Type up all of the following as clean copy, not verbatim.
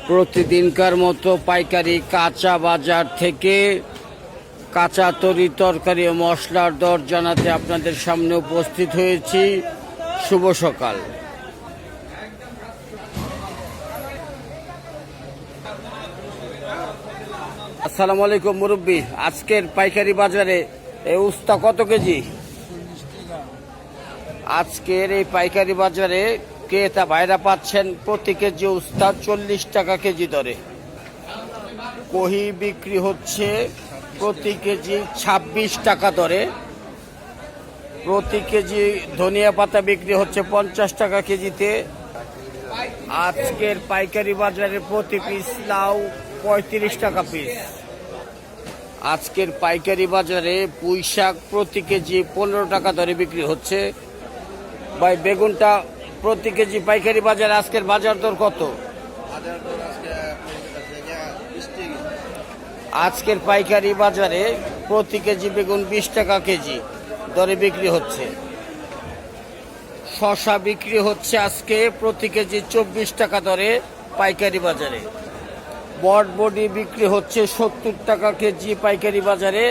প্রতিদিনকার মতো পাইকারি কাঁচা বাজার থেকে কাঁচা তরি তরকারি ও মশলার দর জানাতে আপনাদের সামনে উপস্থিত হয়েছি। শুভ সকাল। আসসালামু আলাইকুম মুরব্বী, আজকের পাইকারি বাজারে এই উস্তা কত কেজি? আজকের এই পাইকারি বাজারে ক্রেতা ভাইরা পাচ্ছেন প্রতি কেজি উস্তা 40 টাকা কেজি দরে। কহি বিক্রি হচ্ছে প্রতি কেজি 26 টাকা দরে। প্রতি কেজি ধনিয়া পাতা বিক্রি হচ্ছে 50 টাকা কেজিতে। আজকের পাইকারি বাজারে প্রতি পিস লাউ 35 টাকা পিস। আজকের পাইকারি বাজারে পুঁই শাক প্রতি কেজি 15 টাকা দরে বিক্রি হচ্ছে। ভাই বেগুনটা প্রতি কেজি পাইকারি বাজারে আজকের বাজার দর কত? আজকের পাইকারি বাজারে প্রতি কেজি বেগুন 20 টাকা কেজি দরে বিক্রি হচ্ছে। শসা বিক্রি হচ্ছে আজকে প্রতি কেজি 24 টাকা দরে পাইকারি বাজারে। বটবডি বিক্রি হচ্ছে 70 টাকা কেজি পাইকারি বাজারে।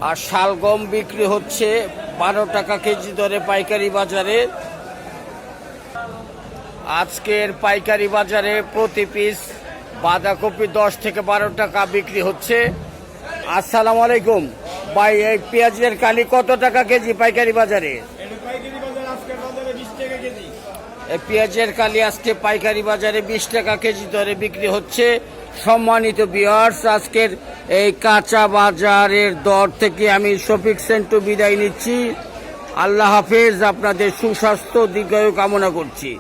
আর শালগম বিক্রি হচ্ছে 12 টাকা কেজি দরে পাইকারি বাজারে। আজকের পাইকারি বাজারে প্রতি পিস বাঁধাকপি 10 থেকে 12 টাকা বিক্রি হচ্ছে। আসসালামু আলাইকুম ভাই, এই পেঁয়াজের কালি কত টাকা কেজি পাইকারি বাজারে? এই পেঁয়াজের কালি আজকে পাইকারি বাজারে 20 টাকা কেজি দরে বিক্রি হচ্ছে। সম্মানিত ভিউয়ার্স, আজকের এই কাঁচা বাজারের দর থেকে আমি শফিক সেন্টু বিদায় নিচ্ছি। আল্লাহ হাফেজ, আপনাদের সুস্বাস্থ্য দীর্ঘায়ু কামনা করছি।